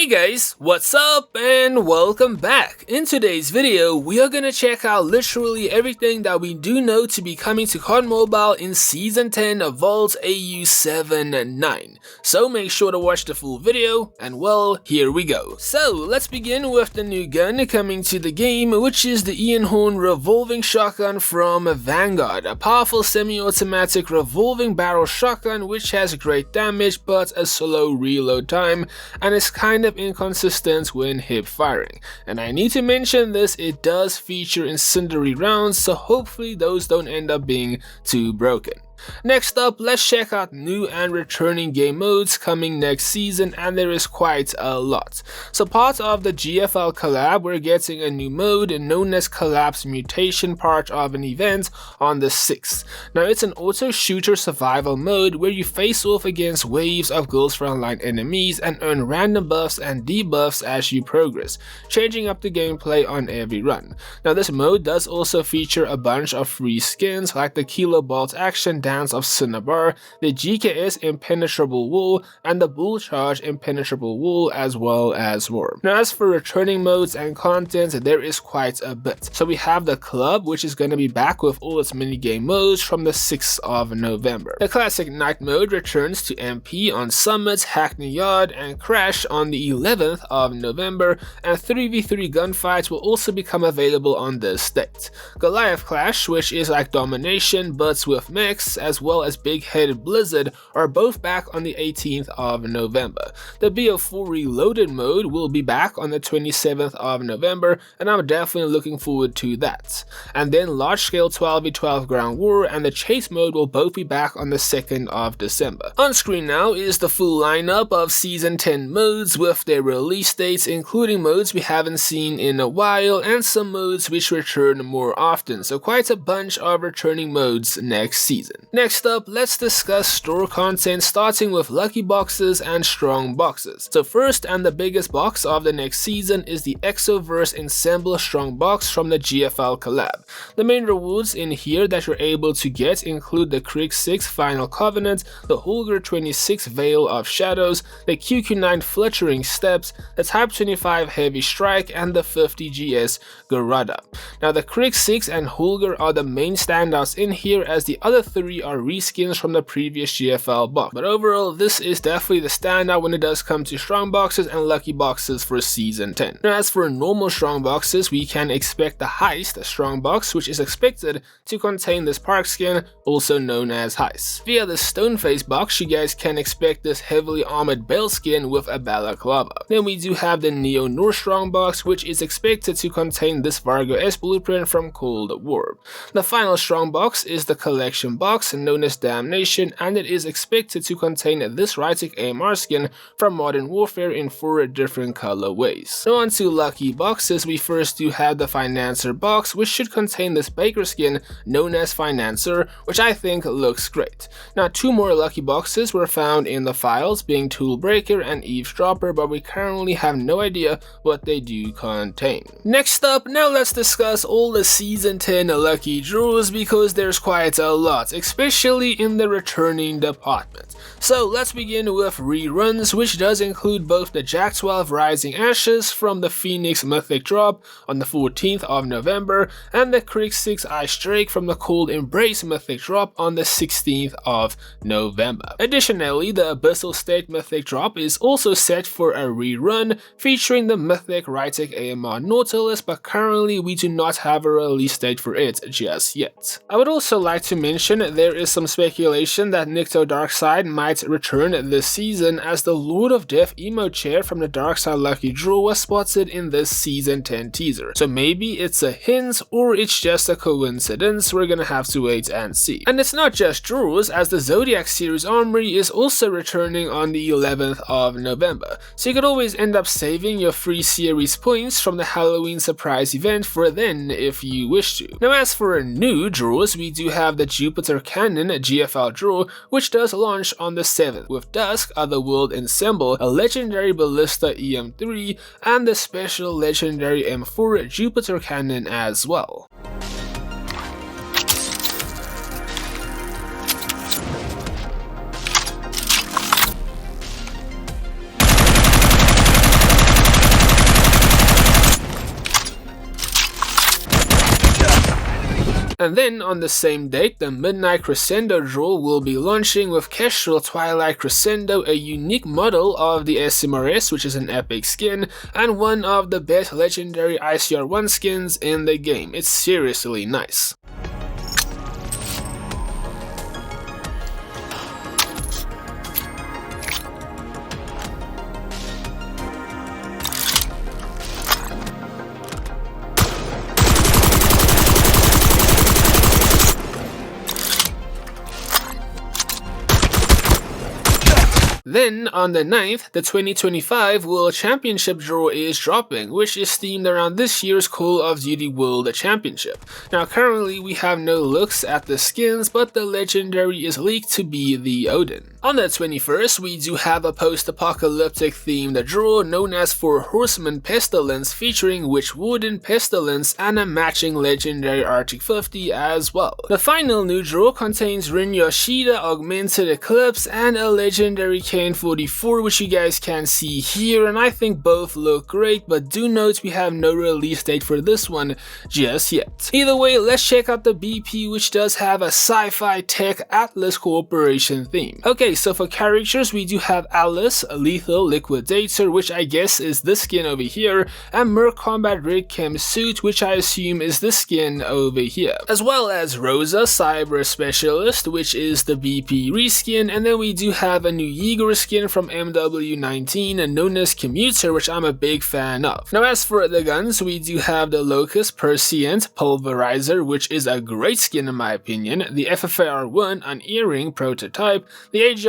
Hey guys, what's up and welcome back. In today's video, we are gonna check out literally everything that we do know to be coming to COD Mobile in Season 10 of Vault AU7-9. So make sure to watch the full video, and well, here we go. So let's begin with the new gun coming to the game, which is the Einhorn revolving shotgun from Vanguard, a powerful semi-automatic revolving barrel shotgun which has great damage but a slow reload time, and is kind of inconsistent when hip firing. And I need to mention this, it does feature incendiary rounds, so hopefully those don't end up being too broken. Next up, let's check out new and returning game modes coming next season, and there is quite a lot. So part of the GFL collab, we're getting a new mode known as Collapse Mutation, part of an event on the 6th. Now it's an auto shooter survival mode where you face off against waves of Girls Frontline enemies and earn random buffs and debuffs as you progress, changing up the gameplay on every run. Now this mode does also feature a bunch of free skins like the Kilo Bolt Action of Cinnabar, the GKS Impenetrable Wall, and the Bull Charge Impenetrable Wall, as well as more. Now as for returning modes and content, there is quite a bit. So we have the Club, which is going to be back with all its minigame modes from the 6th of November. The classic night mode returns to MP on Summit, Hackney Yard, and Crash on the 11th of November, and 3v3 gunfights will also become available on this date. Goliath Clash, which is like Domination but with mechs, as well as Big Headed Blizzard, are both back on the 18th of November. The BO4 Reloaded mode will be back on the 27th of November, and I'm definitely looking forward to that. And then Large Scale 12v12 Ground War and the Chase mode will both be back on the 2nd of December. On screen now is the full lineup of Season 10 modes with their release dates, including modes we haven't seen in a while and some modes which return more often, so quite a bunch of returning modes next season. Next up, let's discuss store content, starting with lucky boxes and strong boxes. So first and the biggest box of the next season is the Exoverse Ensemble strong box from the GFL collab. The main rewards in here that you're able to get include the Krieg 6 Final Covenant, the Holger 26 Veil of Shadows, the QQ9 Fluttering Steps, the Type 25 Heavy Strike, and the 50 GS Garada. Now the Krieg 6 and Holger are the main standouts in here, as the other three are reskins from the previous GFL box, but overall this is definitely the standout when it does come to strong boxes and lucky boxes for Season 10. Now as for normal strong boxes, we can expect the Heist strong box, which is expected to contain this Park skin, also known as Heist. Via the Stoneface box, you guys can expect this heavily armored Bale skin with a balaclava. Then we do have the Neo North strong box, which is expected to contain this Vargo S blueprint from Cold War. The final strong box is the Collection box, known as Damnation, and it is expected to contain this Rytic AMR skin from Modern Warfare in 4 different colorways. Now on to lucky boxes, we first do have the Financer box, which should contain this Baker skin known as Financer, which I think looks great. Now 2 more lucky boxes were found in the files, being Toolbreaker and Eavesdropper, but we currently have no idea what they do contain. Next up, now let's discuss all the Season 10 lucky draws, because there's quite a lot, especially in the returning department. So let's begin with reruns, which does include both the Jack 12 Rising Ashes from the Phoenix Mythic drop on the 14th of November, and the Krieg 6 Ice Drake from the Cold Embrace Mythic drop on the 16th of November. Additionally, the Abyssal State Mythic drop is also set for a rerun, featuring the Mythic Rytic AMR Nautilus, but currently we do not have a release date for it just yet. I would also like to mention there is some speculation that Nikto Darkside might return this season, as the Lord of Death emote chair from the Darkside lucky draw was spotted in this Season 10 teaser. So maybe it's a hint or it's just a coincidence, we're gonna have to wait and see. And it's not just draws, as the Zodiac series armory is also returning on the 11th of November, so you could always end up saving your free series points from the Halloween surprise event for then if you wish to. Now as for new draws, we do have the Jupiter Cannon GFL draw, which does launch on the 7th, with Dusk, Otherworld Ensemble, a legendary Ballista EM3, and the special legendary M4 Jupiter Cannon as well. And then on the same date, the Midnight Crescendo draw will be launching with Kestrel Twilight Crescendo, a unique model of the SMRS, which is an epic skin, and one of the best legendary ICR1 skins in the game. It's seriously nice. Then, on the 9th, the 2025 World Championship draw is dropping, which is themed around this year's Call of Duty World Championship. Now, currently we have no looks at the skins, but the legendary is leaked to be the Odin. On the 21st, we do have a post-apocalyptic themed draw known as For Horseman Pestilence, featuring Witch Warden Pestilence and a matching legendary Arctic 50 as well. The final new draw contains Rin Yoshida Augmented Eclipse and a legendary KN44, which you guys can see here, and I think both look great, but do note we have no release date for this one just yet. Either way, let's check out the BP, which does have a sci-fi tech Atlas Corporation theme. Okay, so for characters, we do have Alice, Lethal Liquidator, which I guess is this skin over here, and Merc Combat Red Chem Suit, which I assume is this skin over here, as well as Rosa, Cyber Specialist, which is the BP reskin, and then we do have a new Yeager skin from MW19 known as Commuter, which I'm a big fan of. Now as for the guns, we do have the Locust Perseant Pulverizer, which is a great skin in my opinion, the FFAR-1 an earring prototype, the AGR-556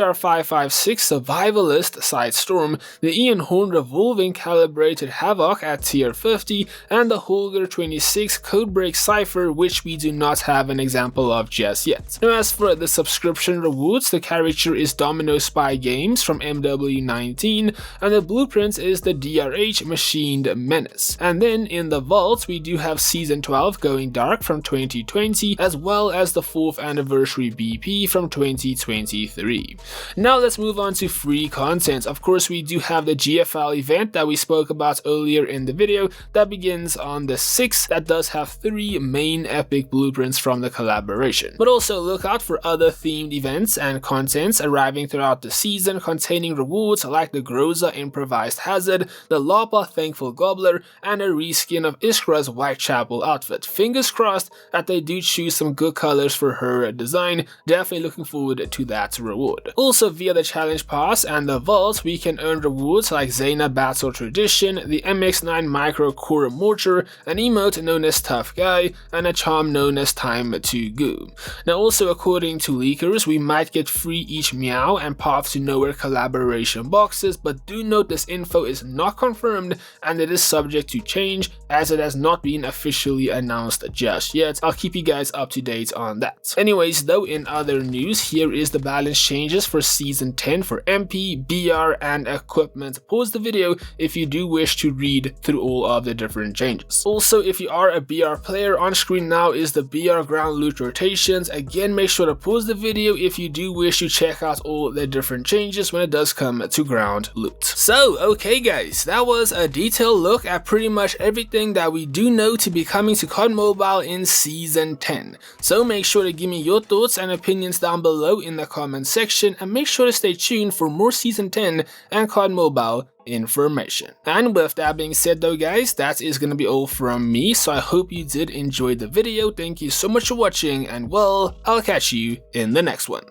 Survivalist Sidestorm, the Einhorn Revolving Calibrated Havoc at tier 50, and the Holger 26 Codebreak Cypher, which we do not have an example of just yet. Now as for the subscription rewards, the character is Domino Spy Games from MW19, and the blueprint is the DRH Machined Menace. And then in the vault, we do have Season 12 Going Dark from 2020, as well as the 4th Anniversary BP from 2023. Now let's move on to free content. Of course, we do have the GFL event that we spoke about earlier in the video that begins on the 6th, that does have 3 main epic blueprints from the collaboration. But also look out for other themed events and contents arriving throughout the season containing rewards like the Groza Improvised Hazard, the Lapa Thankful Gobbler, and a reskin of Iskra's Whitechapel outfit. Fingers crossed that they do choose some good colors for her design. Definitely looking forward to that reward. Also via the Challenge Pass and the Vault, we can earn rewards like Zayna Battle Tradition, the MX9 Micro Core Mortar, an emote known as Tough Guy, and a charm known as Time to Goo. Now also according to leakers, we might get free each Meow and Path to Nowhere collaboration boxes, but do note this info is not confirmed and it is subject to change as it has not been officially announced just yet. I'll keep you guys up to date on that. Anyways though, in other news, here is the balance changes for Season 10 for MP, BR, and equipment. Pause the video if you do wish to read through all of the different changes. Also, if you are a BR player, on screen now is the BR ground loot rotations. Again, make sure to pause the video if you do wish to check out all the different changes when it does come to ground loot. So, okay guys, that was a detailed look at pretty much everything that we do know to be coming to COD Mobile in Season 10. So make sure to give me your thoughts and opinions down below in the comment section, and make sure to stay tuned for more Season 10 and COD Mobile information. And with that being said though guys, that is gonna be all from me, so I hope you did enjoy the video. Thank you so much for watching, and well, I'll catch you in the next one.